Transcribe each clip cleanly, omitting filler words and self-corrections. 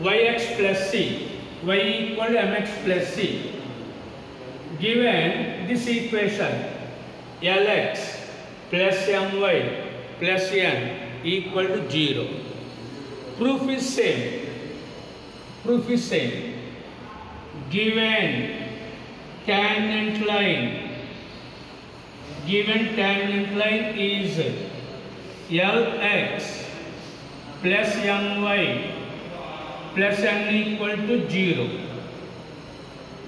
yx plus c, y equal to mx plus c. Given this equation, Lx plus my plus n equal to 0. Proof is same. Proof is same. Given tangent line is Lx plus my plus n equal to 0.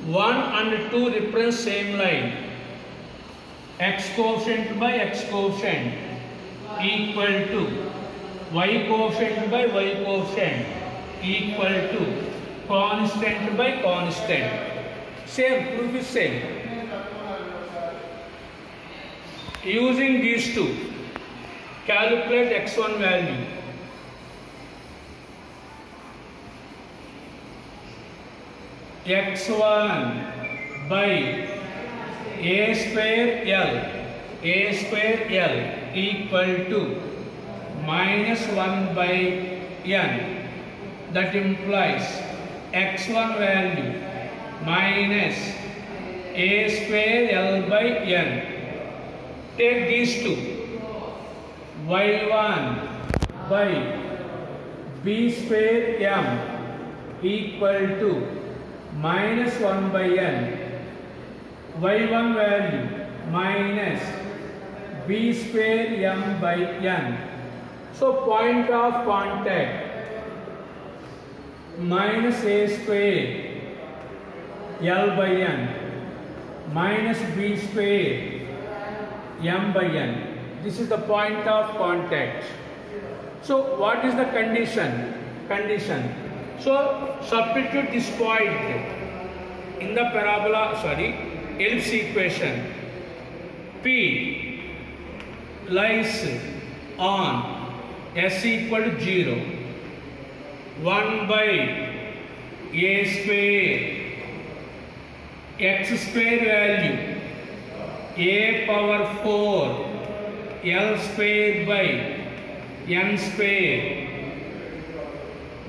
1 and 2 represent same line. X coefficient by x coefficient equal to y coefficient by y coefficient equal to constant by constant. Same, proof is same. Using these two, calculate x1 value. X1 by a square L equal to minus 1 by n. That implies x1 value minus a square L by n. Take these two. Y1 by b square m equal to minus 1 by n. Y1 value minus b square m by n. So point of contact minus a square L by n minus b square m by n. This is the point of contact. So what is the condition? So substitute this point in the ellipse equation. P lies on s equal to 0. 1 by a square x square value a power 4 L square by n square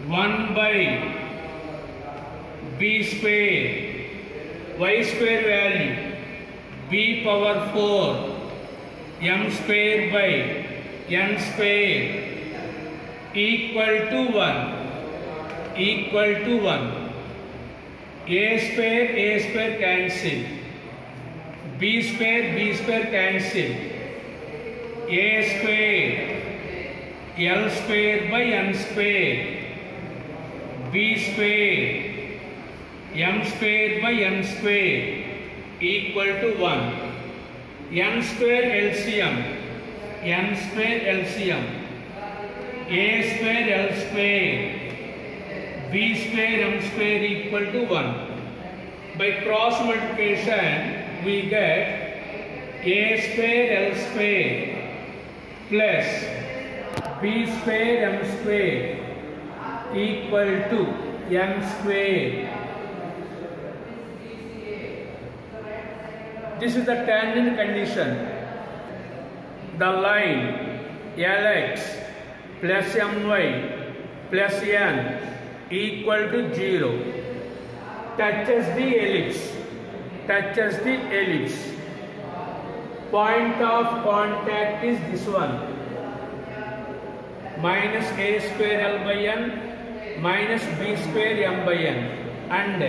1 by b square y square value b power 4 m square by n square equal to 1. A square cancel. B square cancel. A square L square by n square. B square m square by n square equal to 1. N square LCM. A square L square. B square m square equal to 1. By cross multiplication, we get a square L square plus b square m square equal to m square. This is the tangent condition. The line Lx plus my plus n equal to 0 touches the ellipse. Point of contact is this one, minus a square L by n minus b square m by n, and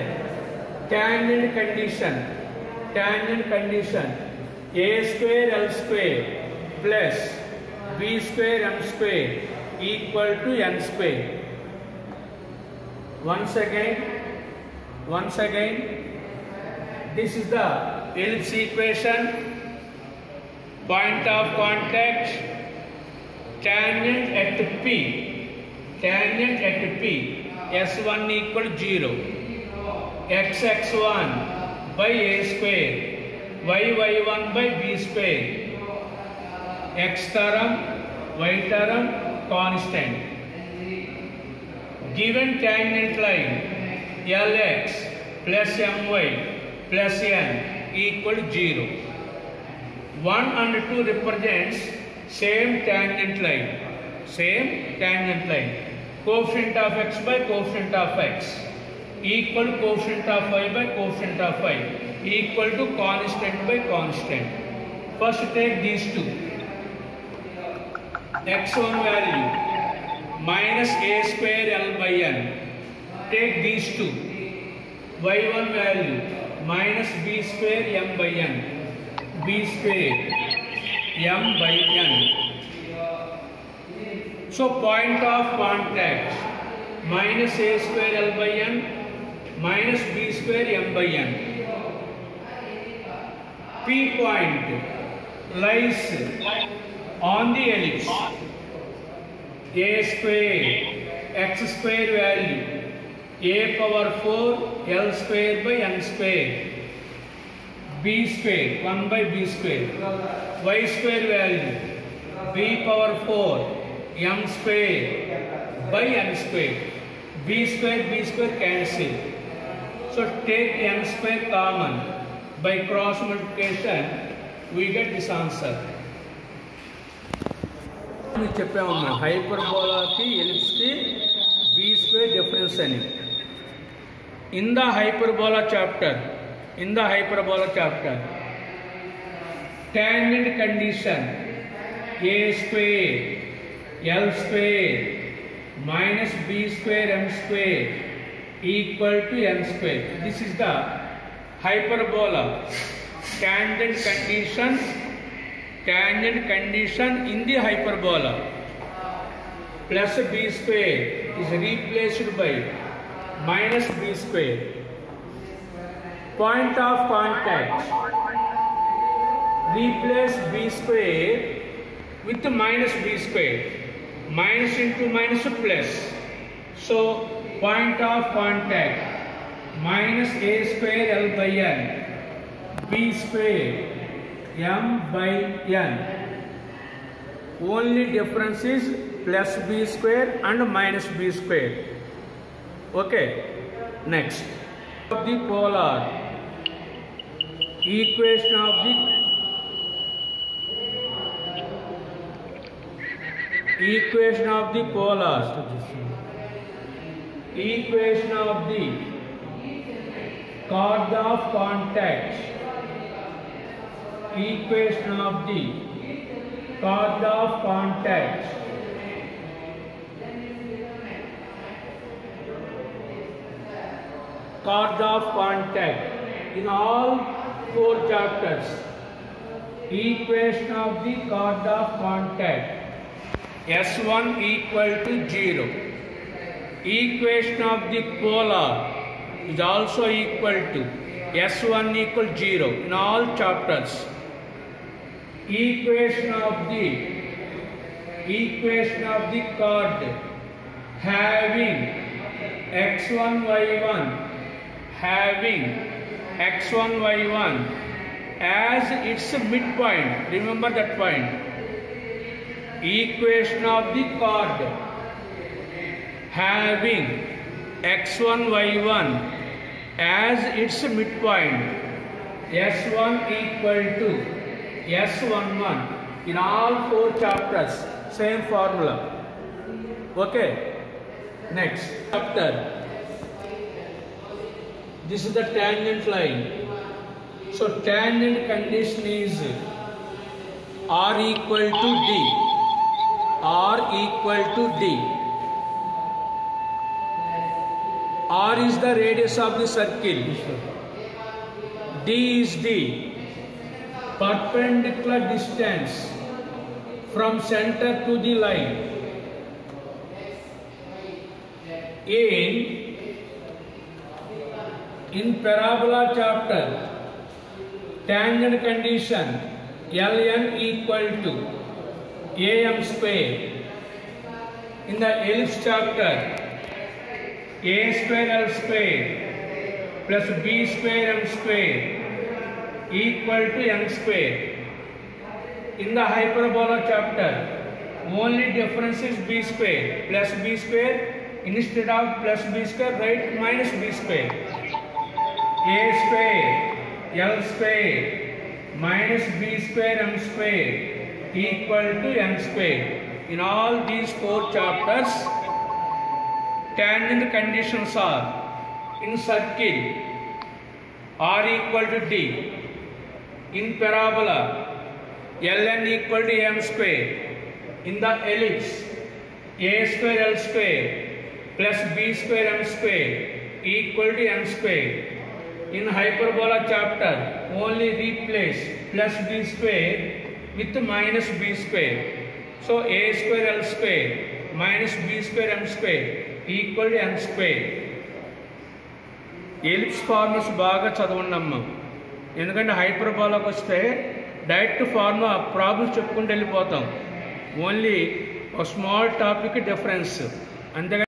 tangent condition a square L square plus b square m square equal to n square. Once again, this is the ellipse equation. Point of contact, tangent at P, S1 equal to 0, x1 by a square, y1 by b square, x term, y term constant. Given tangent line Lx plus my plus n equal to 0. 1 and 2 represents same tangent line. coefficient of x by coefficient of x equal to coefficient of y by coefficient of y equal to constant by constant. First take these two. x1 value minus a square L by n. Take these two. y1 value minus b square m by n. b square m by n. So point of contact minus a square L by n minus b square m by n. P point lies on the ellipse. A square x square value a power 4 L square by n square. B square 1 by b square. Y square value b power 4 m square by n square. B square cancel. So take m square common. By cross multiplication we get this answer. చెప్పాము మనం హైపర్బోలాకి ఎలిప్స్కి b square difference అని. In the hyperbola chapter, tangent condition a square L square minus b square m square equal to n square. This is the hyperbola. Tangent condition in the hyperbola. Plus b square is replaced by minus b square. Point of contact. Replace b square with minus b square. Minus into minus plus. So point of contact minus a square L by n, b square m by n. Only difference is plus b square and minus b square. Okay. Next, the polar equation of the polar equation of the chord of contact. Equation of the chord of contact. Chord of contact in all 4 chapters. Equation of the chord of contact. S1 equal to 0. Equation of the polar is also equal to S1 equal 0 in all chapters. Equation of the chord having x1 y1 as its midpoint. Remember that point. Equation of the chord having x1 y1 as its midpoint. S1 equal to S11 in all 4 chapters. Same formula. Okay. Next chapter. This is the tangent line. So tangent condition is R equal to D. R is the radius of the circle. D is the perpendicular distance from center to the line. In parabola chapter, tangent condition Ln equal to am square. In the ellipse chapter, a square L square plus b square m square equal to n square. In the hyperbola chapter, only difference is b square plus b square. Instead of plus b square, write minus b square. A square L square minus b square m square equal to n square. In all these 4 chapters, tangent conditions are in circle r equal to d, in parabola ln equal to m square, in the ellipse a square l square plus b square m square equal to m square. In hyperbola chapter only replace plus b square with minus b square. So a square l square minus b square m square equal to m square. Ellipse formulas బాగా చదవండి అమ్మ, ఎందుకంటే హైపర్బోలాకి వస్తే direct formula problems చెప్పుకుంటూ వెళ్ళిపోతాం. Only ఒక small topic difference అంతే.